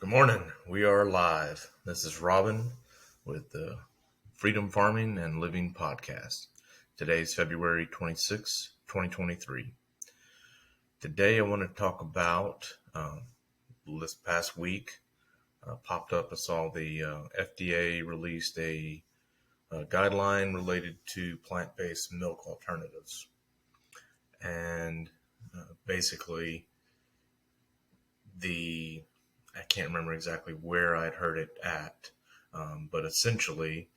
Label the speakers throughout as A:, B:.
A: Good morning. We are live. This is Robin with the Freedom Farming and Living podcast. Today is February 26, 2023. Today I want to talk about this past week popped up. I saw the FDA released a guideline related to plant-based milk alternatives. And basically I can't remember exactly where I'd heard it at, but essentially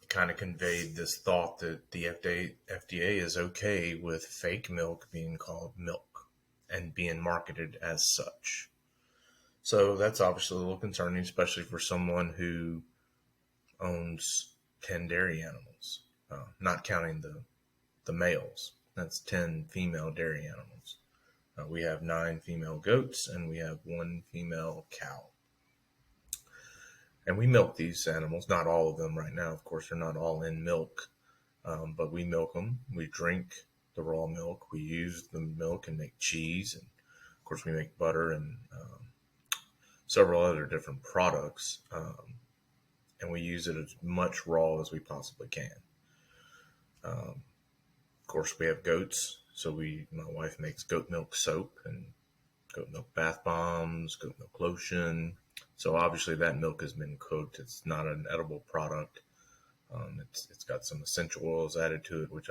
A: it kind of conveyed this thought that the FDA is okay with fake milk being called milk and being marketed as such. So that's obviously a little concerning, especially for someone who owns 10 dairy animals, not counting the males. That's 10 female dairy animals. We have 9 female goats and we have 1 female cow. And we milk these animals, not all of them right now. Of course, they're not all in milk, but we milk them. We drink the raw milk. We use the milk and make cheese. And of course, we make butter and several other different products. And we use it as much raw as we possibly can. Of course, we have goats. So my wife makes goat milk soap and goat milk bath bombs, goat milk lotion. So obviously that milk has been cooked. It's not an edible product. It's got some essential oils added to it, which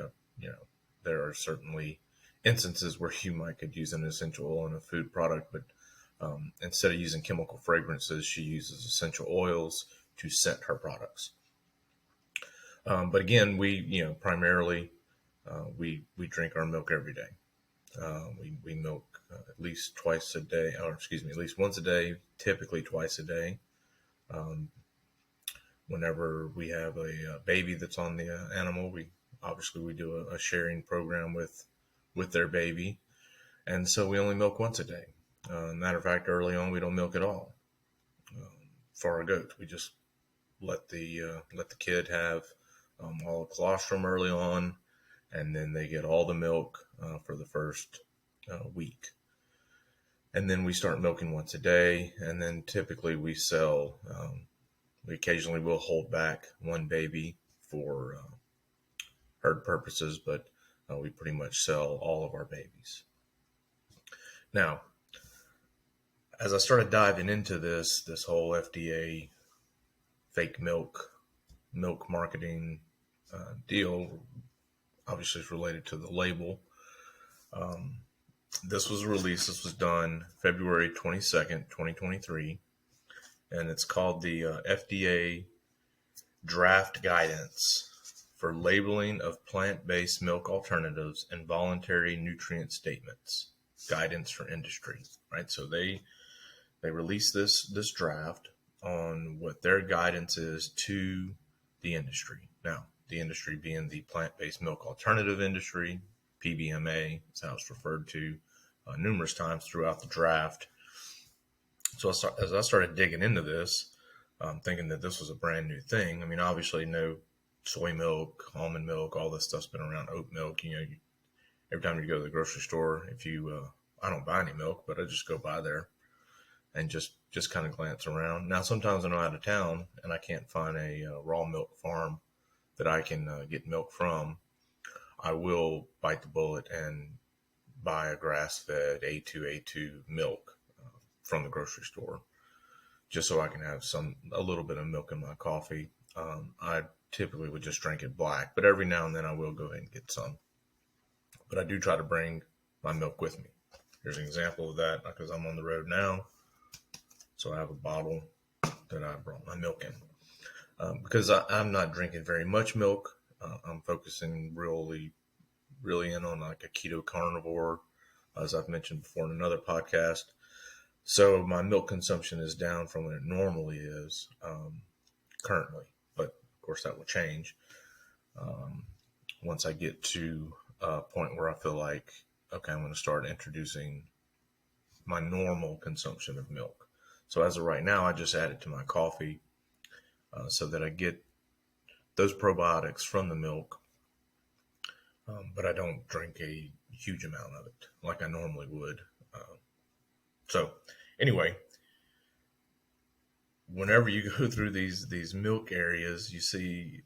A: there are certainly instances where you could use an essential oil in a food product, but instead of using chemical fragrances, she uses essential oils to scent her products. But again, we primarily we drink our milk every day. We milk at least twice a day, at least once a day, typically twice a day. Whenever we have a baby that's on the animal, we do a sharing program with their baby. And so we only milk once a day. Matter of fact, early on, we don't milk at all. For our goats, we just let the kid have all the colostrum early on, and then they get all the milk for the first week. And then we start milking once a day, and then typically we sell, we occasionally will hold back one baby for herd purposes, but we pretty much sell all of our babies. Now, as I started diving into this whole FDA fake milk marketing deal, obviously it's related to the label. This was done February 22nd, 2023, and it's called the FDA Draft Guidance for Labeling of Plant-Based Milk Alternatives and Voluntary Nutrient Statements, Guidance for Industry, right? So they released this draft on what their guidance is to the industry. Now, the industry being the plant-based milk alternative industry, PBMA, is how it's referred to numerous times throughout the draft. So as I started digging into this, thinking that this was a brand new thing. I mean, obviously, no soy milk, almond milk, all this stuff's been around. Oat milk, every time you go to the grocery store, I don't buy any milk, but I just go by there and just kind of glance around. Now, sometimes I'm out of town and I can't find a raw milk farm that I can get milk from. I will bite the bullet and buy a grass-fed A2 milk from the grocery store, just so I can have a little bit of milk in my coffee. I typically would just drink it black, but every now and then I will go ahead and get some. But I do try to bring my milk with me. Here's an example of that because I'm on the road now. So I have a bottle that I brought my milk in. Because I'm not drinking very much milk. I'm focusing really in on like a keto carnivore, as I've mentioned before in another podcast. So my milk consumption is down from what it normally is currently. But of course that will change once I get to a point where I feel like, okay, I'm going to start introducing my normal consumption of milk. So as of right now, I just add it to my coffee so that I get those probiotics from the milk, but I don't drink a huge amount of it like I normally would. So anyway, whenever you go through these milk areas, you see,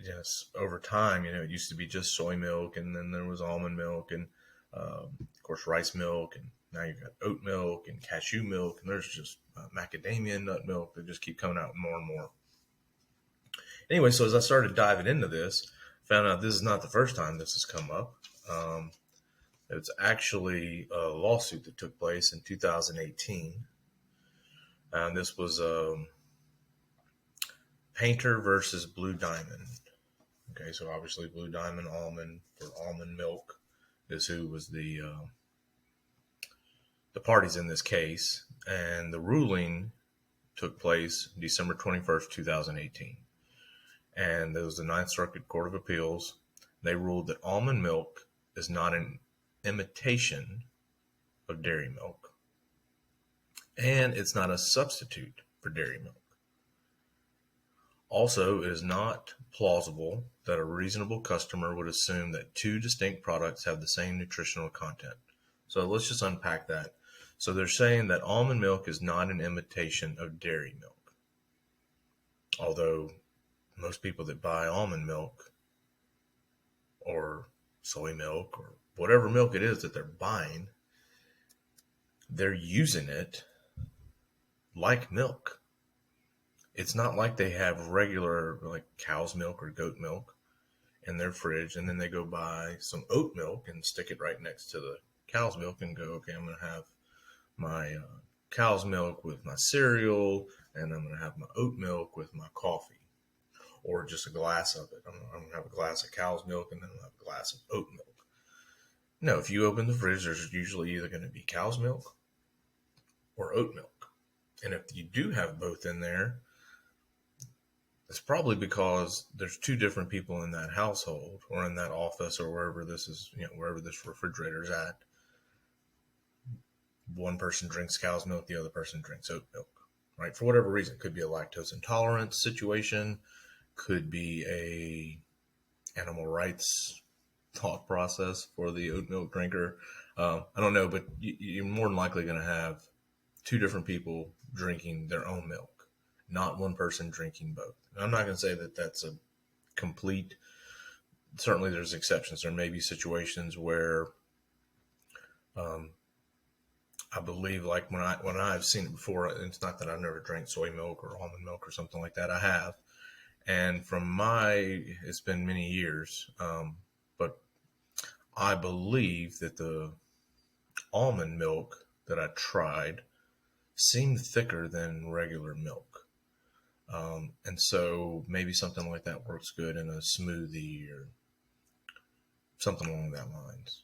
A: yes, over time, it used to be just soy milk, and then there was almond milk, and of course rice milk, and now you've got oat milk and cashew milk, and there's just macadamia nut milk that just keep coming out more and more. Anyway, so as I started diving into this, found out this is not the first time this has come up. Um, it's actually a lawsuit that took place in 2018. And this was Painter versus Blue Diamond. Okay, so obviously Blue Diamond almond or almond milk is who was the parties in this case, and the ruling took place December 21st, 2018. And there was the Ninth Circuit Court of Appeals. They ruled that almond milk is not an imitation of dairy milk, and it's not a substitute for dairy milk. Also, it is not plausible that a reasonable customer would assume that two distinct products have the same nutritional content. So let's just unpack that. So they're saying that almond milk is not an imitation of dairy milk. Although most people that buy almond milk or soy milk or whatever milk it is that they're buying, they're using it like milk. It's not like they have regular like cow's milk or goat milk in their fridge, and then they go buy some oat milk and stick it right next to the cow's milk and go, okay, I'm going to have my cow's milk with my cereal, and I'm going to have my oat milk with my coffee, or just a glass of it. I'm going to have a glass of cow's milk, and then I'll have a glass of oat milk. No, if you open the fridge, there's usually either going to be cow's milk or oat milk. And if you do have both in there, it's probably because there's two different people in that household or in that office or wherever this is, wherever this refrigerator is at. One person drinks cow's milk, the other person drinks oat milk, right? For whatever reason. Could be a lactose intolerance situation, could be a animal rights thought process for the oat milk drinker. I don't know, but you're more than likely going to have two different people drinking their own milk, not one person drinking both. And I'm not going to say that that's a complete, certainly there's exceptions. There may be situations where I believe, like when I've seen it before, it's not that I've never drank soy milk or almond milk or something like that. I have. And it's been many years, but I believe that the almond milk that I tried seemed thicker than regular milk. And so maybe something like that works good in a smoothie or something along that lines.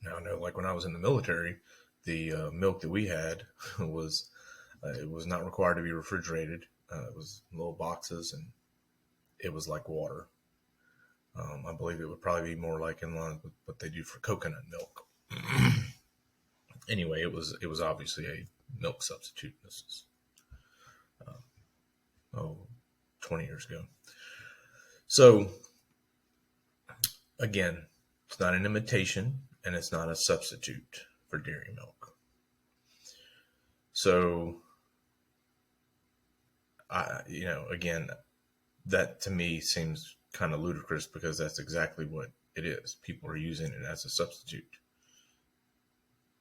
A: Now I know, like when I was in the military, the milk that we had was it was not required to be refrigerated. It was little boxes, and it was like water. I believe it would probably be more like in line with what they do for coconut milk. Anyway, it was obviously a milk substitute. This is 20 years ago. So again, it's not an imitation, and it's not a substitute for dairy milk. So again, that to me seems kind of ludicrous, because that's exactly what it is. People are using it as a substitute.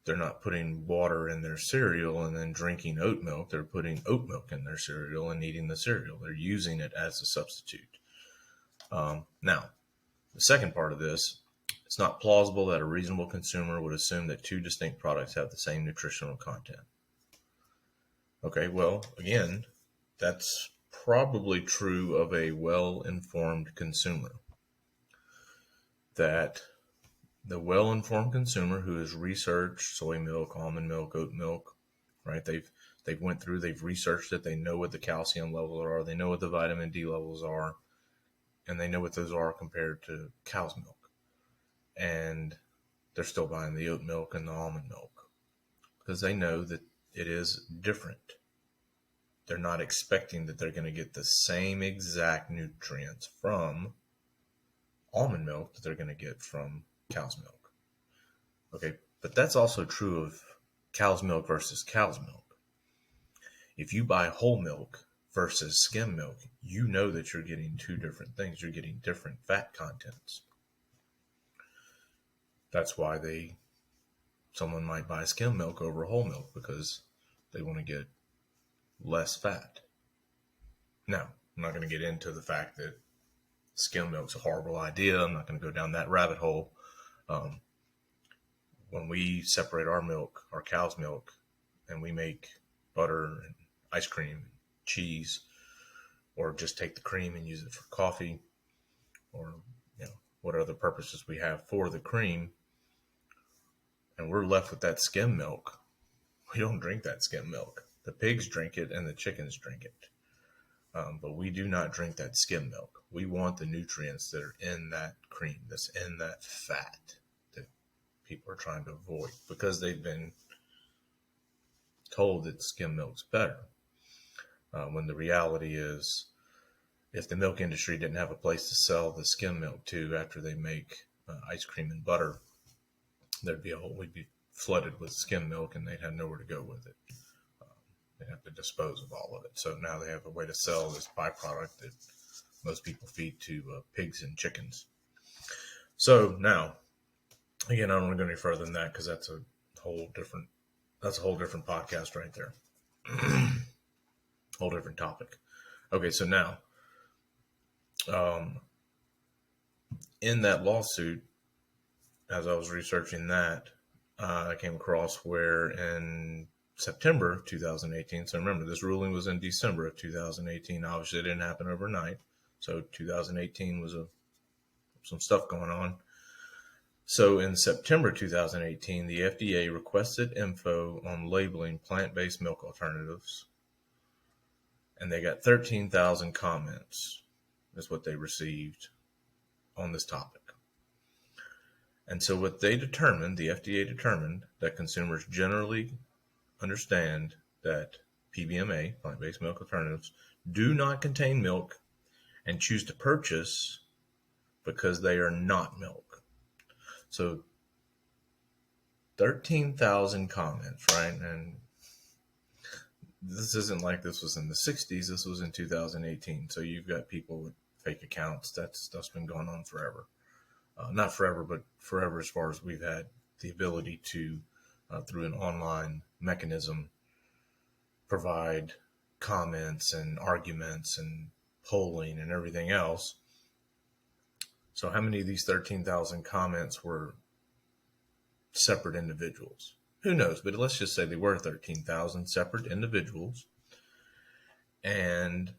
A: They're not putting water in their cereal and then drinking oat milk. They're putting oat milk in their cereal and eating the cereal. They're using it as a substitute. Now, the second part of this, it's not plausible that a reasonable consumer would assume that two distinct products have the same nutritional content. Okay, well, again, that's probably true of a well-informed consumer. That the well-informed consumer who has researched soy milk, almond milk, oat milk, right? They've went through, they've researched it, they know what the calcium levels are, they know what the vitamin D levels are, and they know what those are compared to cow's milk. And they're still buying the oat milk and the almond milk because they know that it is different. They're not expecting that they're going to get the same exact nutrients from almond milk that they're going to get from cow's milk. Okay, but that's also true of cow's milk versus cow's milk. If you buy whole milk versus skim milk, you know that you're getting two different things. You're getting different fat contents. That's why someone might buy skim milk over whole milk, because they want to get less fat. Now, I'm not going to get into the fact that skim milk's a horrible idea. I'm not going to go down that rabbit hole. When we separate our milk, our cow's milk, and we make butter and ice cream, cheese, or just take the cream and use it for coffee, or what other purposes we have for the cream, and we're left with that skim milk, we don't drink that skim milk. The pigs drink it and the chickens drink it. But we do not drink that skim milk. We want the nutrients that are in that cream, that's in that fat that people are trying to avoid because they've been told that skim milk's better. When the reality is, if the milk industry didn't have a place to sell the skim milk to after they make ice cream and butter, we'd be flooded with skim milk and they'd have nowhere to go with it. They have to dispose of all of it. So now they have a way to sell this byproduct that most people feed to pigs and chickens. So now, again, I don't want to go any further than that because that's a whole different podcast right there. Whole different topic. Okay, so now, in that lawsuit, as I was researching that, I came across where in September of 2018, so remember this ruling was in December of 2018. Obviously it didn't happen overnight, so 2018 was some stuff going on. So in September 2018, the FDA requested info on labeling plant-based milk alternatives, and they got 13,000 comments is what they received on this topic. And so what they determined, the FDA determined, that consumers generally understand that PBMA, plant-based milk alternatives, do not contain milk and choose to purchase because they are not milk. So 13,000 comments, right? And this isn't like this was in the 60s. This was in 2018. So you've got people with fake accounts. That stuff's been going on forever. Not forever, but forever as far as we've had the ability to, through an online mechanism, provide comments and arguments and polling and everything else. So how many of these 13,000 comments were separate individuals? Who knows? But let's just say they were 13,000 separate individuals, and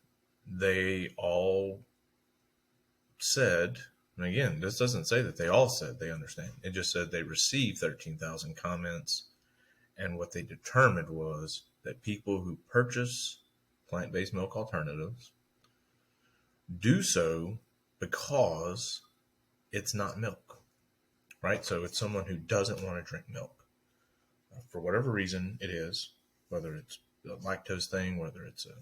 A: they all said, and again, this doesn't say that they all said they understand. It just said they received 13,000 comments, and what they determined was that people who purchase plant-based milk alternatives do so because it's not milk, right? So it's someone who doesn't want to drink milk. For whatever reason it is, whether it's a lactose thing, whether it's a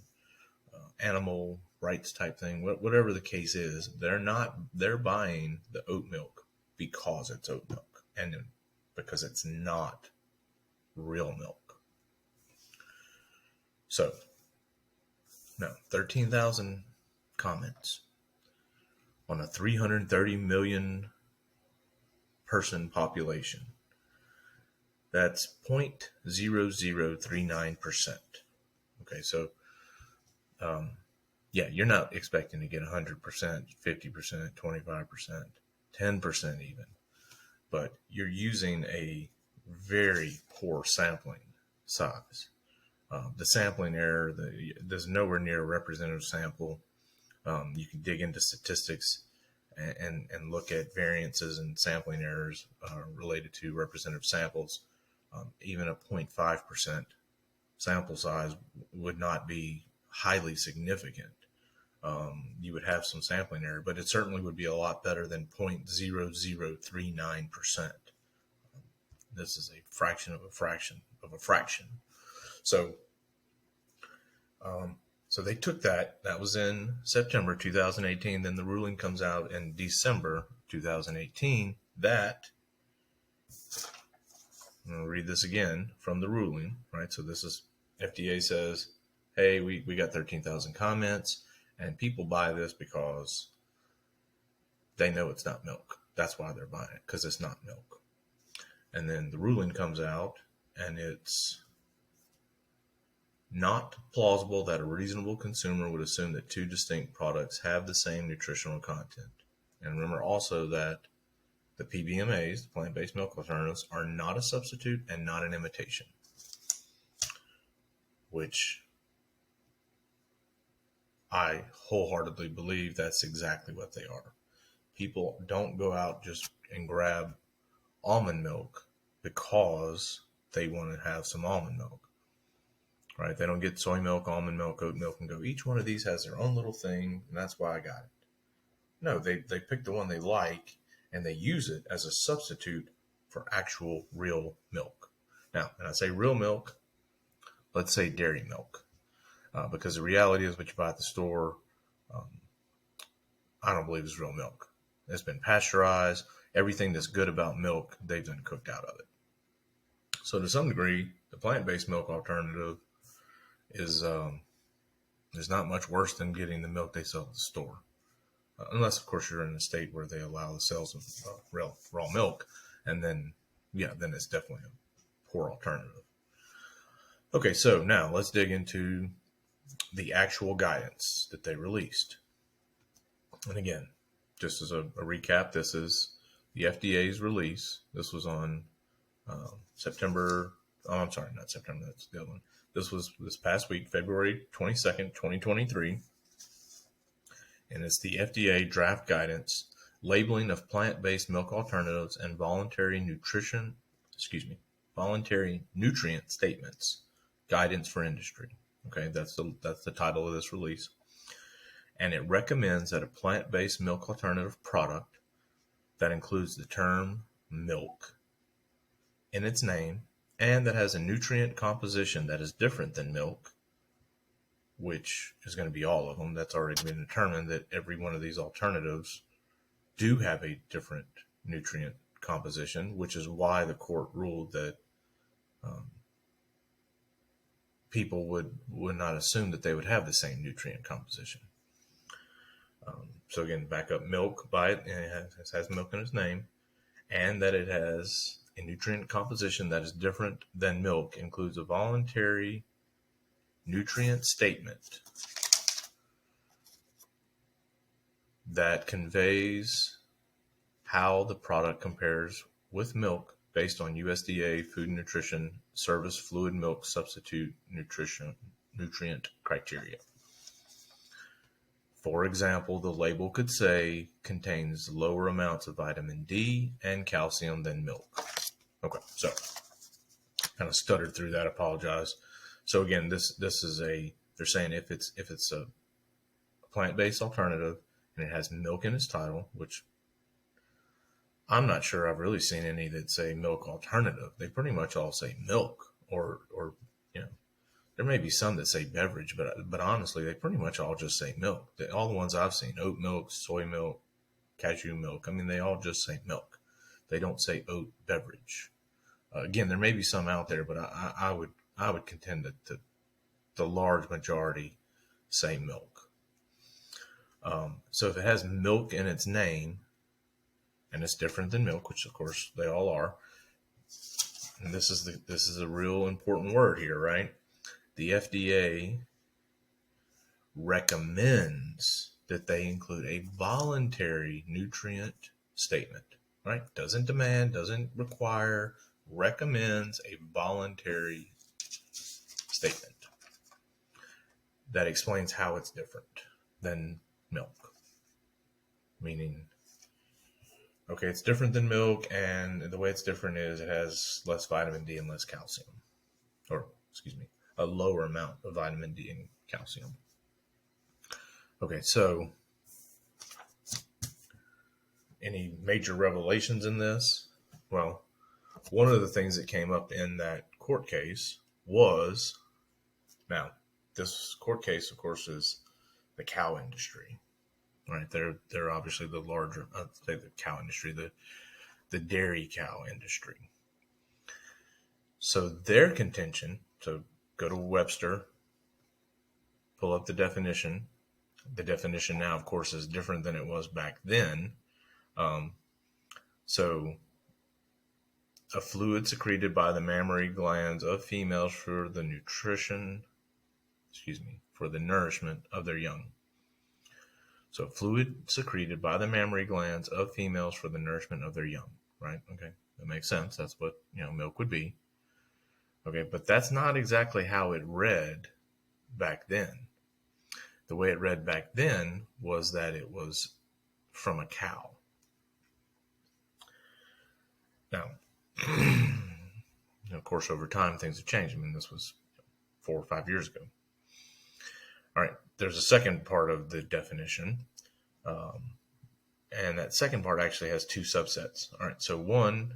A: animal rights type thing, whatever the case is, they're buying the oat milk because it's oat milk and because it's not real milk. So now 13,000 comments on a 330 million person population. That's 0.0039%. Okay, so you're not expecting to get 100%, 50%, 25%, 10% even, but you're using a very poor sampling size. The sampling error, there's nowhere near a representative sample. You can dig into statistics and look at variances and sampling errors related to representative samples. Even a 0.5% sample size would not be highly significant. You would have some sampling error, but it certainly would be a lot better than 0.0039%. This is a fraction of a fraction of a fraction. So they took that was in September 2018. Then the ruling comes out in December 2018 that, I'm going to read this again from the ruling, right? So this is, FDA says, hey, we got 13,000 comments, and people buy this because they know it's not milk. That's why they're buying it, because it's not milk. And then the ruling comes out, and it's not plausible that a reasonable consumer would assume that two distinct products have the same nutritional content. And remember also that the PBMAs, the plant-based milk alternatives, are not a substitute and not an imitation, which I wholeheartedly believe that's exactly what they are. People don't go out just and grab almond milk because they want to have some almond milk, right? They don't get soy milk, almond milk, oat milk, and go, each one of these has their own little thing, and that's why I got it. No, they pick the one they like, and they use it as a substitute for actual real milk. Now, when I say real milk, let's say dairy milk, because the reality is what you buy at the store, I don't believe is real milk. It's been pasteurized. Everything that's good about milk, they've been cooked out of it. So to some degree, the plant-based milk alternative is not much worse than getting the milk they sell at the store. Unless, of course, you're in a state where they allow the sales of raw milk, and then it's definitely a poor alternative. Okay, so now let's dig into the actual guidance that they released. And again, just as a recap, this is the FDA's release. This was on September. Oh, I'm sorry, not September. That's the other one. This was this past week, February 22nd, 2023. And it's the FDA draft guidance, labeling of plant-based milk alternatives and voluntary nutrient statements, guidance for industry. Okay, that's the title of this release. And it recommends that a plant-based milk alternative product that includes the term milk in its name and that has a nutrient composition that is different than milk, which is going to be all of them. That's already been determined that every one of these alternatives do have a different nutrient composition, which is why the court ruled that people would not assume that they would have the same nutrient composition. So again, back up, milk by it, and it has milk in its name, and that it has a nutrient composition that is different than milk, includes a voluntary nutrient statement that conveys how the product compares with milk based on USDA Food and Nutrition Service fluid milk substitute nutrient criteria. For example, the label could say contains lower amounts of vitamin D and calcium than milk. Okay, so kind of stuttered through that. Apologize. So again, this is they're saying if it's a plant-based alternative and it has milk in its title, which I'm not sure I've really seen any that say milk alternative. They pretty much all say milk, or there may be some that say beverage, but honestly, they pretty much all just say milk. All the ones I've seen, oat milk, soy milk, cashew milk, I mean, they all just say milk. They don't say oat beverage. Again, there may be some out there, but I would contend that the large majority say milk. So if it has milk in its name, and it's different than milk, which of course they all are, and this is a real important word here, right? The FDA recommends that they include a voluntary nutrient statement, right? Doesn't demand, doesn't require, recommends a voluntary statement that explains how it's different than milk. Meaning, okay, it's different than milk, and the way it's different is it has less vitamin D and less calcium. A lower amount of vitamin D and calcium. Okay, so any major revelations in this? Well, one of the things that came up in that court case was, now, this court case, of course, is the cow industry, right? They're obviously the larger, the cow industry, the dairy cow industry. So their contention, so go to Webster, pull up the definition. The definition now, of course, is different than it was back then. So, a fluid secreted by the mammary glands of females for the nourishment of their young. So, fluid secreted by the mammary glands of females for the nourishment of their young, right? Okay, that makes sense. That's what, milk would be. Okay, but that's not exactly how it read back then. The way it read back then was that it was from a cow. Now, of course, over time, things have changed. I mean, this was 4 or 5 years ago. All right, there's a second part of the definition. And that second part actually has 2 subsets. All right, so one,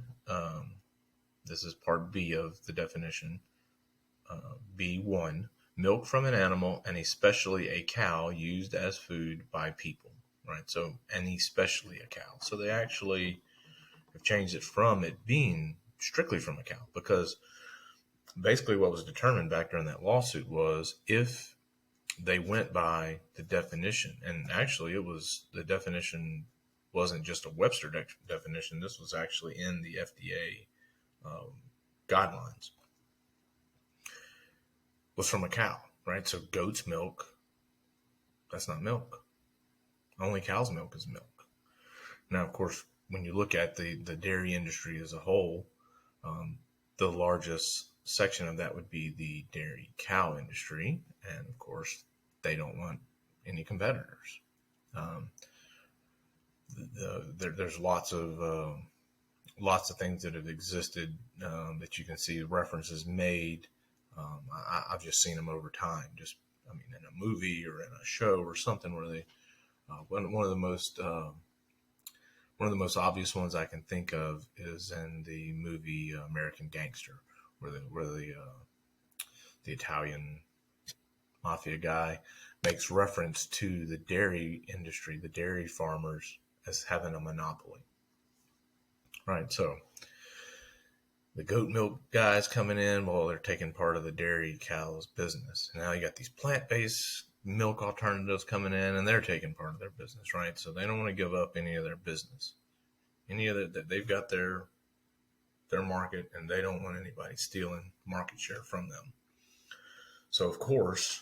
A: this is part B of the definition. B1, milk from an animal, and especially a cow, used as food by people. Right, so, and especially a cow. So they actually have changed it from it being strictly from a cow, because basically what was determined back during that lawsuit was if they went by the definition, and actually the definition wasn't just a Webster definition, this was actually in the FDA guidelines, was from a cow, right? So goat's milk, that's not milk. Only cow's milk is milk. Now, of course, when you look at the dairy industry as a whole, the largest section of that would be the dairy cow industry. And of course, they don't want any competitors. There's lots of things that have existed that you can see references made. I've just seen them over time, in a movie or in a show or something where they, one of the most obvious ones I can think of is in the movie American Gangster, where the Italian mafia guy makes reference to the dairy industry, the dairy farmers, as having a monopoly. Right, so the goat milk guys coming in, well, they're taking part of the dairy cow's business. And now you got these plant-based milk alternatives coming in, and they're taking part of their business, right? So they don't want to give up any of their business. They've got their market, and they don't want anybody stealing market share from them. So, of course,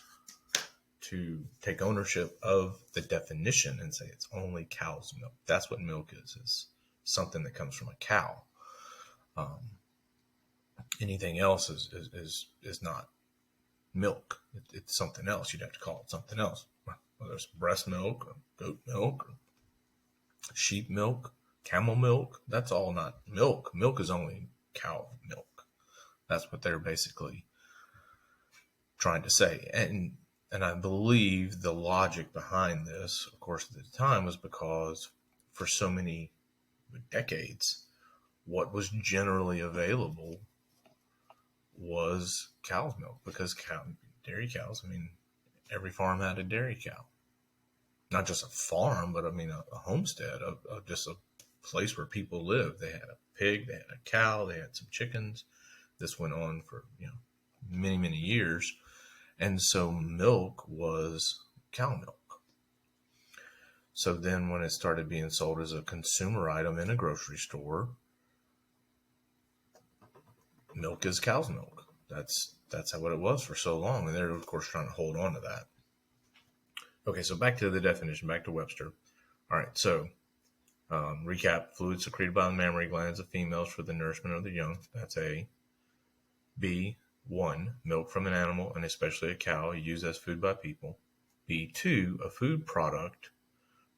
A: to take ownership of the definition and say it's only cow's milk, that's what milk is something that comes from a cow. Anything else is not milk. It's something else. You'd have to call it something else. Whether it's breast milk, or goat milk, or sheep milk, camel milk, that's all not milk. Milk is only cow milk. That's what they're basically trying to say. And I believe the logic behind this, of course, at the time, was because for so many decades, what was generally available was cow's milk, because dairy cows, every farm had a dairy cow. Not just a farm, but a homestead, just a place where people lived. They had a pig, they had a cow, they had some chickens. This went on for many, many years. And so milk was cow milk. So then when it started being sold as a consumer item in a grocery store, milk is cow's milk. That's what it was for so long. And they're, of course, trying to hold on to that. Okay, so back to the definition, back to Webster. All right, so recap: fluid secreted by the mammary glands of females for the nourishment of the young. That's A. B. 1. Milk from an animal, and especially a cow, used as food by people. B. 2. A food product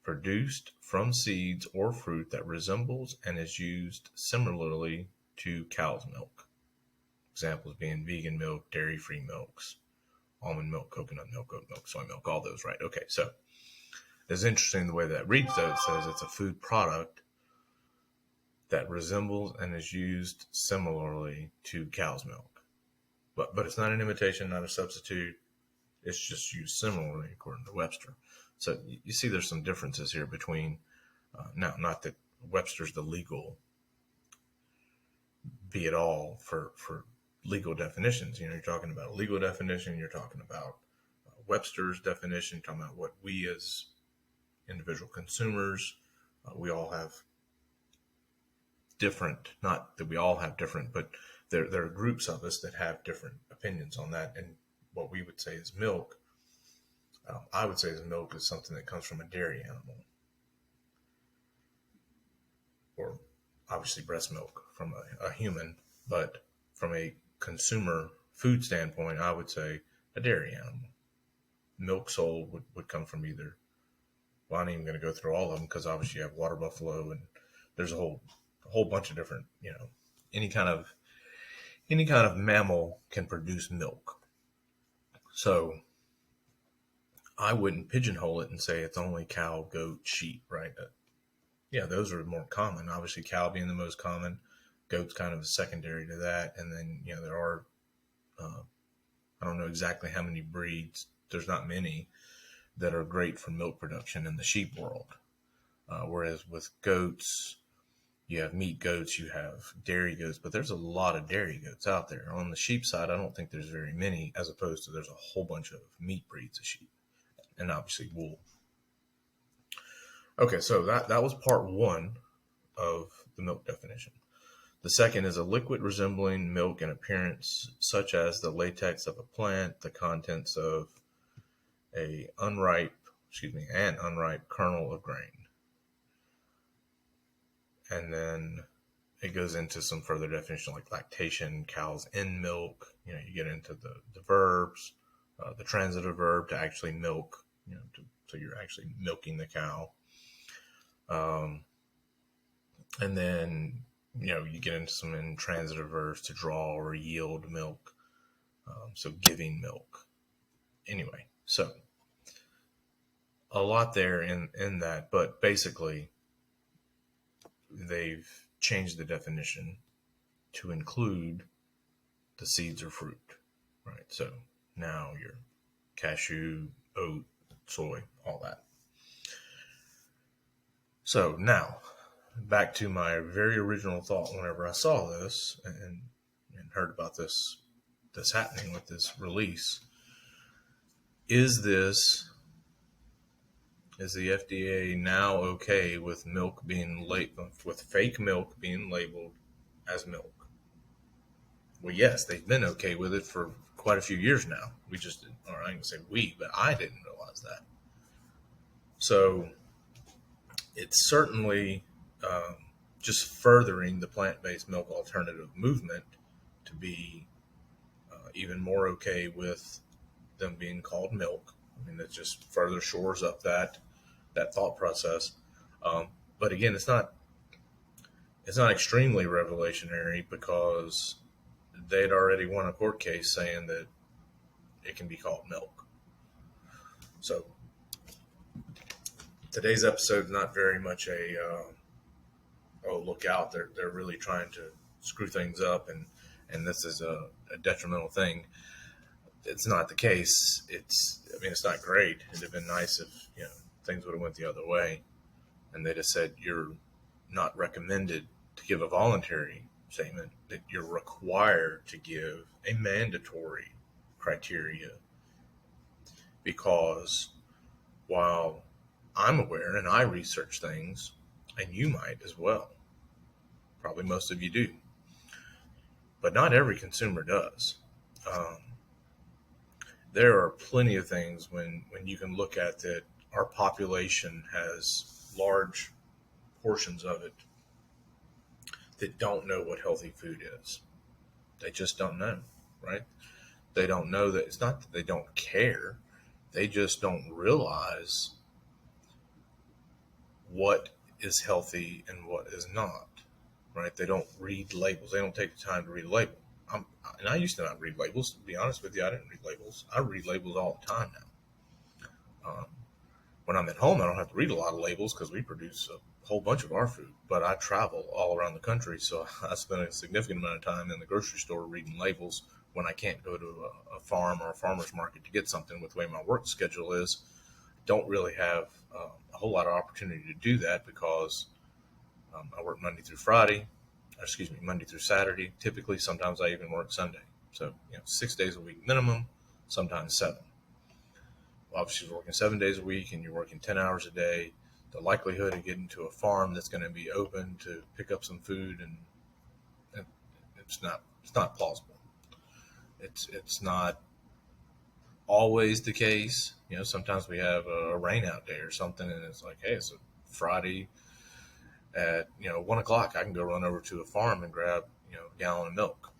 A: produced from seeds or fruit that resembles and is used similarly to cow's milk. Examples being vegan milk, dairy-free milks, almond milk, coconut milk, oat milk, soy milk, all those, right? Okay, so it's interesting the way that reads, though. It says it's a food product that resembles and is used similarly to cow's milk. But it's not an imitation, not a substitute. It's just used similarly, according to Webster. So you see there's some differences here between, now, not that Webster's the legal be-it-all for legal definitions. You're talking about a legal definition, you're talking about Webster's definition, talking about what we as individual consumers, we all have different, not that we all have different, but there are groups of us that have different opinions on that. And what we would say is milk, I would say is milk is something that comes from a dairy animal, or obviously breast milk from a human, but from a consumer food standpoint, I would say a dairy animal. Milk sold would come from either, well, I'm not even going to go through all of them because obviously you have water buffalo and there's a whole bunch of different, any kind of mammal can produce milk. So I wouldn't pigeonhole it and say it's only cow, goat, sheep, right? Yeah, those are more common. Obviously, cow being the most common, goat's kind of a secondary to that. And then, there are, I don't know exactly how many breeds. There's not many that are great for milk production in the sheep world. Whereas with goats, you have meat goats, you have dairy goats, but there's a lot of dairy goats out there. On the sheep side, I don't think there's very many, as opposed to there's a whole bunch of meat breeds of sheep, and obviously wool. Okay, so that was part one of the milk definition. The second is a liquid resembling milk in appearance, such as the latex of a plant, the contents of an unripe kernel of grain. And then it goes into some further definition like lactation, cows in milk. You get into the verbs, the transitive verb to actually milk, so you're actually milking the cow. And then, you get into some intransitive verbs to draw or yield milk. So giving milk. Anyway, so a lot there in that, but basically they've changed the definition to include the seeds or fruit, right? So now your cashew, oat, soy, all that. So now back to my very original thought whenever I saw this and heard about this happening with this release. Is the FDA now okay with with fake milk being labeled as milk? Well, yes, they've been okay with it for quite a few years now. We just didn't, or I can say we, but I didn't realize that. So it's certainly just furthering the plant-based milk alternative movement to be even more okay with them being called milk. I mean, that just further shores up that thought process. But again, it's not extremely revolutionary because they'd already won a court case saying that it can be called milk. So today's episode is not very much look out. They're really trying to screw things up, and this is a detrimental thing. It's not the case. It's not great. It'd have been nice if things would have went the other way, and they just said you're not recommended to give a voluntary statement, that you're required to give a mandatory criteria, because while I'm aware and I research things, and you might as well, probably most of you do, but not every consumer does. There are plenty of things when you can look at that our population has large portions of it that don't know what healthy food is. They just don't know, right? They don't know that. It's not that they don't care. They just don't realize what is healthy and what is not, right? They don't read labels. They don't take the time to read a label. And I used to not read labels. To be honest with you, I didn't read labels. I read labels all the time now. When I'm at home, I don't have to read a lot of labels because we produce a whole bunch of our food. But I travel all around the country, so I spend a significant amount of time in the grocery store reading labels when I can't go to a farm or a farmer's market to get something with the way my work schedule is. Don't really have a whole lot of opportunity to do that because I work Monday through Saturday. Typically, sometimes I even work Sunday. So, 6 days a week minimum, sometimes 7. obviously working 7 days a week and you're working 10 hours a day, the likelihood of getting to a farm that's going to be open to pick up some food, and it's not plausible. It's not always the case. Sometimes we have a rain out day or something, and it's like, hey, it's a Friday at 1 o'clock. I can go run over to a farm and grab a gallon of milk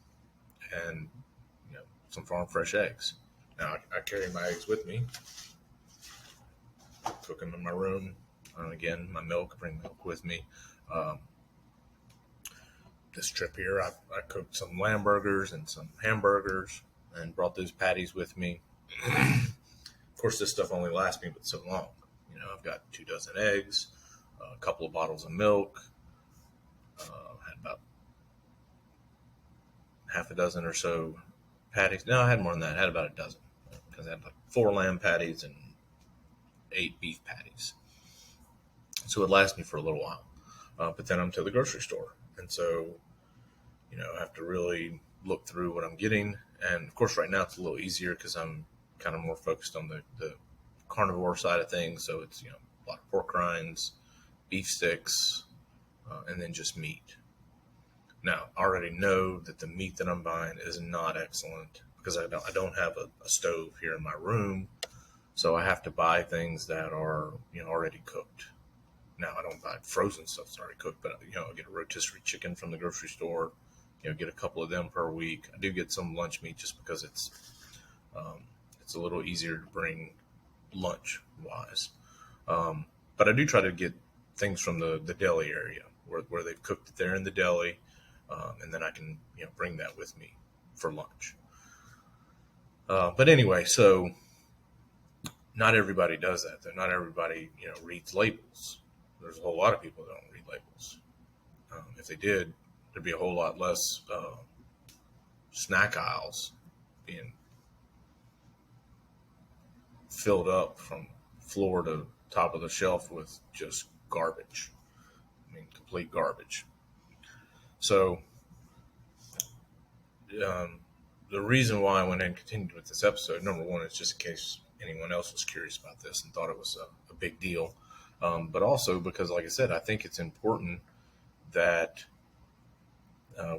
A: and some farm fresh eggs. Now I carry my eggs with me, cook them in my room. Again, my milk, I bring milk with me. Um, this trip here, I cooked some lamb burgers and some hamburgers and brought those patties with me. Of course, this stuff only lasts me but so long. I've got 2 dozen eggs, a couple of bottles of milk, had about half a dozen or so patties. No, I had more than that. I had about a dozen because I had like 4 lamb patties and 8 beef patties. So it lasts me for a little while. But then I'm to the grocery store. And so, I have to really look through what I'm getting. And of course, right now it's a little easier because I'm kind of more focused on the carnivore side of things. So it's, a lot of pork rinds, beef sticks, and then just meat. Now, I already know that the meat that I'm buying is not excellent because I don't have a stove here in my room. So I have to buy things that are, already cooked. Now, I don't buy frozen stuff that's already cooked, but, I get a rotisserie chicken from the grocery store, get a couple of them per week. I do get some lunch meat just because it's a little easier to bring lunch wise. But I do try to get things from the deli area where they've cooked it there in the deli. And then I can, bring that with me for lunch. But anyway, so not everybody does that. Though. Not everybody, reads labels. There's a whole lot of people that don't read labels. If they did, there'd be a whole lot less snack aisles being filled up from floor to top of the shelf with just garbage. Complete garbage. So the reason why I went ahead and continued with this episode, number one, is just in case anyone else was curious about this and thought it was a big deal. But also because, like I said, I think it's important that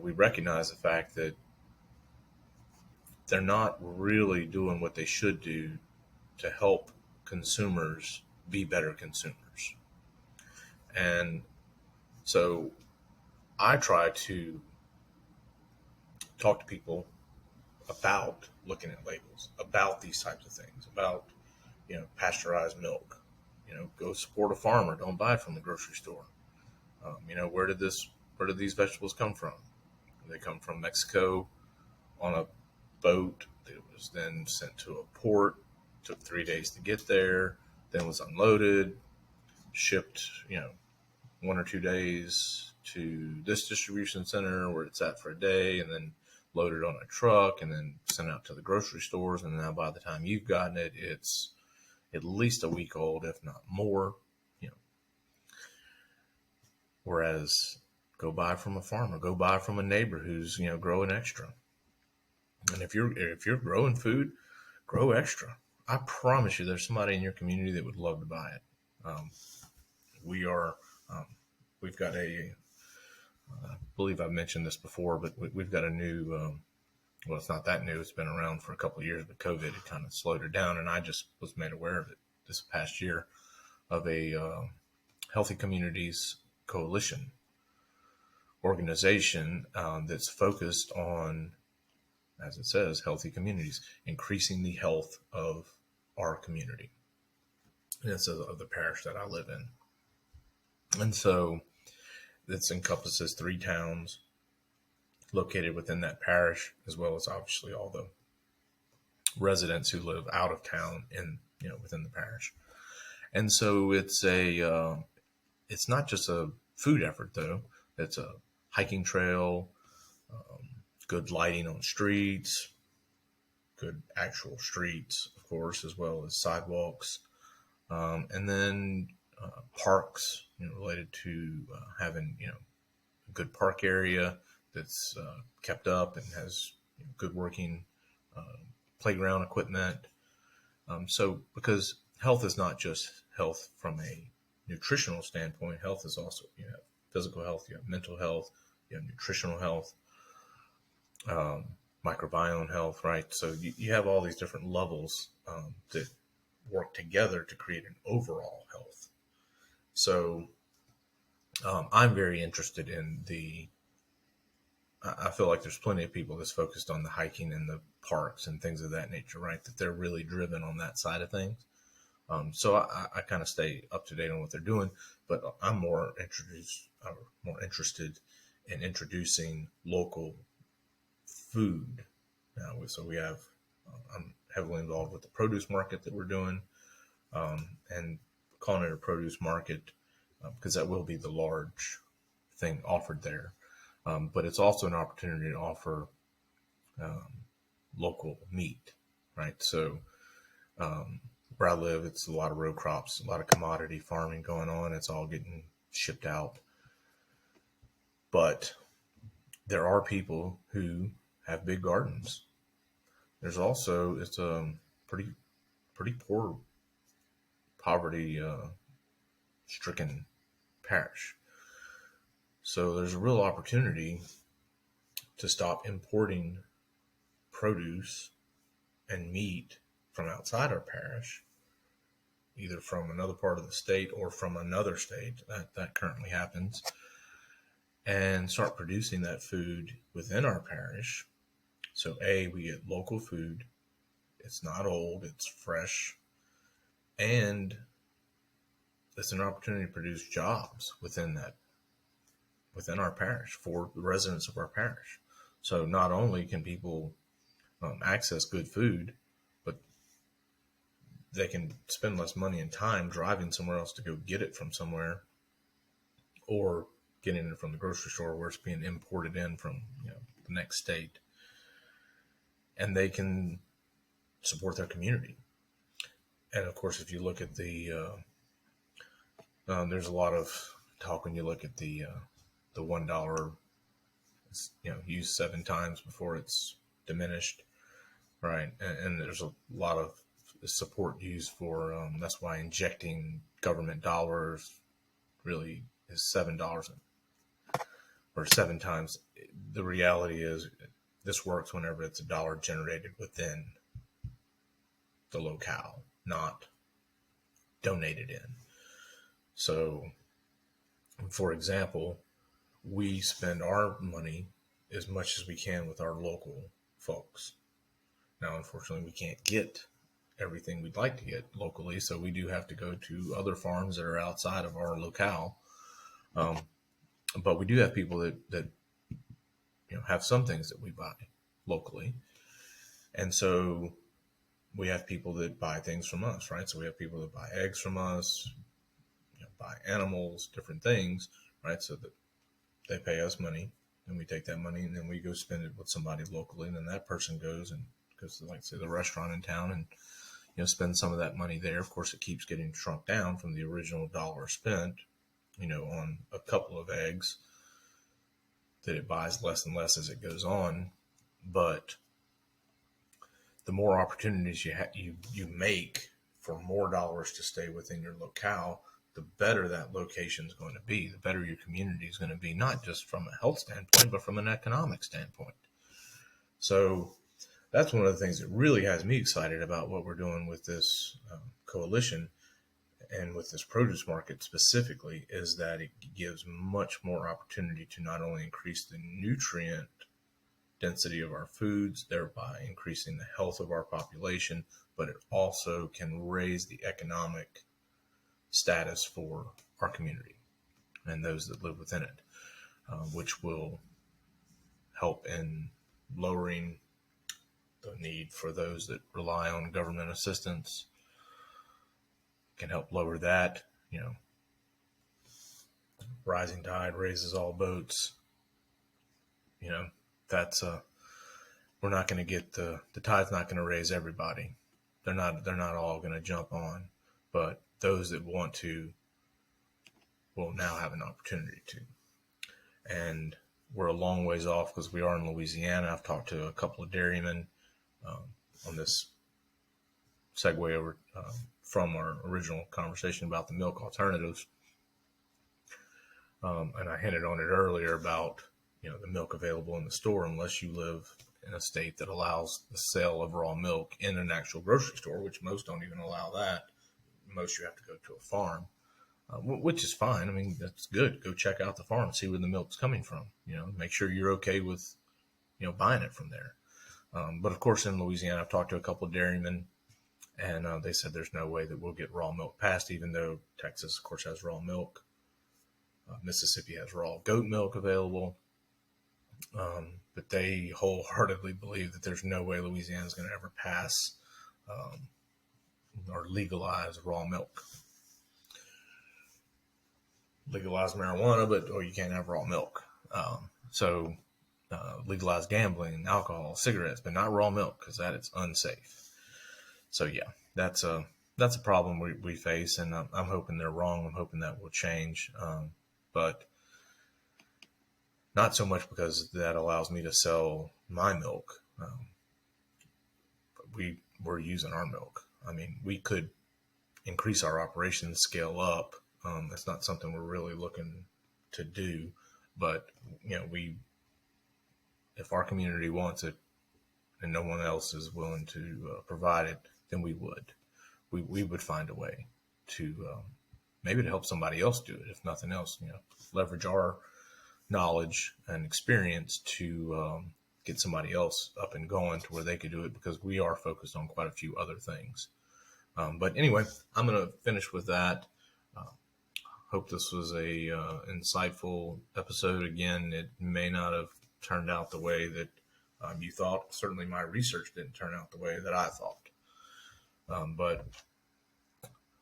A: we recognize the fact that they're not really doing what they should do to help consumers be better consumers. And so I try to talk to people about looking at labels, about these types of things, about, pasteurized milk. Go support a farmer. Don't buy it from the grocery store. Where did these vegetables come from? They come from Mexico on a boat that was then sent to a port. Took 3 days to get there. Then was unloaded, shipped, 1 or 2 days to this distribution center where it's at for a day, and then loaded on a truck and then sent out to the grocery stores. And now by the time you've gotten it, it's at least a week old, if not more. Whereas go buy from a farmer, go buy from a neighbor who's, growing extra. And if you're growing food, grow extra. I promise you there's somebody in your community that would love to buy it. We've got I believe I've mentioned this before, but we've got a new, well, it's not that new. It's been around for a couple of years, but COVID had kind of slowed it down. And I just was made aware of it this past year of a Healthy Communities Coalition organization that's focused on, as it says, healthy communities, increasing the health of our community. And it's of the parish that I live in. And so this encompasses 3 towns located within that parish, as well as obviously all the residents who live out of town within the parish. And so it's not just a food effort though. It's a hiking trail, good lighting on streets, good actual streets, of course, as well as sidewalks, and then parks, related to having, a good park area that's kept up and has good working playground equipment, So because health is not just health from a nutritional standpoint, health is also, you have physical health, you have mental health, you have nutritional health, um, microbiome health, right? So you have all these different levels that work together to create an overall health. So I'm very interested in I feel like there's plenty of people that's focused on the hiking and the parks and things of that nature, right? That they're really driven on that side of things. So I kind of stay up to date on what they're doing, but I'm more interested in introducing local food now. So I'm heavily involved with the produce market that we're doing, and calling it a produce market because that will be the large thing offered there. But it's also an opportunity to offer um, local meat, right? So where I live, it's a lot of row crops, a lot of commodity farming going on. It's all getting shipped out. But there are people who have big gardens. There's also, it's a pretty poor, poverty stricken parish. So there's a real opportunity to stop importing produce and meat from outside our parish, either from another part of the state or from another state. That currently happens, and start producing that food within our parish. So we get local food. It's not old, it's fresh, and it's an opportunity to produce jobs within our parish for the residents of our parish. So not only can people access good food, but they can spend less money and time driving somewhere else to go get it from somewhere, or getting it from the grocery store where it's being imported in from the next state, and they can support their community. And of course, if you look at there's a lot of talk when you look at the $1, used 7 times before it's diminished, right? And there's a lot of support used for that's why injecting government dollars really is $7 or 7 times. The reality is this works whenever it's a dollar generated within the locale, not donated in. So, for example, we spend our money as much as we can with our local folks. Now, unfortunately, we can't get everything we'd like to get locally, so we do have to go to other farms that are outside of our locale. But we do have people that have some things that we buy locally, and so we have people that buy things from us, right? So we have people that buy eggs from us, buy animals, different things, right? So that they pay us money, and we take that money, and then we go spend it with somebody locally, and then that person goes to, like, say, the restaurant in town, and spend some of that money there. Of course, it keeps getting shrunk down from the original dollar spent, on a couple of eggs, that it buys less and less as it goes on. But the more opportunities you make for more dollars to stay within your locale, the better that location is going to be, the better your community is going to be, not just from a health standpoint, but from an economic standpoint. So that's one of the things that really has me excited about what we're doing with this coalition and with this produce market specifically, is that it gives much more opportunity to not only increase the nutrient density of our foods, thereby increasing the health of our population, but it also can raise the economic status for our community and those that live within it, which will help in lowering the need for those that rely on government assistance. Can help lower that. Rising tide raises all boats. That's we're not going to get the tide's not going to raise everybody. They're not all going to jump on, but those that want to will now have an opportunity to. And we're a long ways off because we are in Louisiana. I've talked to a couple of dairymen on this segue over from our original conversation about the milk alternatives. And I hinted on it earlier about, the milk available in the store, unless you live in a state that allows the sale of raw milk in an actual grocery store, which most don't even allow that. Most you have to go to a farm, which is fine. I mean, that's good. Go check out the farm, see where the milk's coming from. Make sure you're okay with, buying it from there. But of course, in Louisiana, I've talked to a couple of dairymen, and they said there's no way that we'll get raw milk passed, even though Texas, of course, has raw milk. Mississippi has raw goat milk available. But they wholeheartedly believe that there's no way Louisiana is going to ever pass or legalize raw milk. Legalize marijuana, but you can't have raw milk. So legalize gambling, alcohol, cigarettes, but not raw milk, because that is unsafe. So yeah, that's a problem we face, and I'm hoping they're wrong. I'm hoping that will change, but not so much because that allows me to sell my milk. But we're using our milk. I mean, we could increase our operations, scale up. That's not something we're really looking to do, but if our community wants it and no one else is willing to provide it, then we would find a way to maybe to help somebody else do it. If nothing else, leverage our knowledge and experience to get somebody else up and going to where they could do it, because we are focused on quite a few other things. But anyway, I'm going to finish with that. Hope this was a insightful episode. Again, it may not have turned out the way that you thought. Certainly my research didn't turn out the way that I thought. But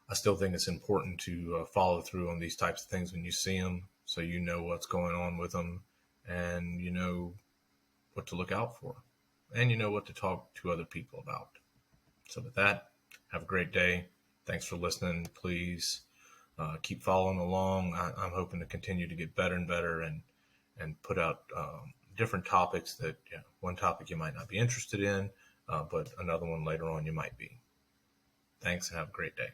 A: I still think it's important to follow through on these types of things when you see them, so you know what's going on with them, and you know what to look out for, and you know what to talk to other people about. So with that, have a great day. Thanks for listening. Please keep following along. I'm hoping to continue to get better and better, and put out different topics that one topic you might not be interested in, but another one later on you might be. Thanks, and have a great day.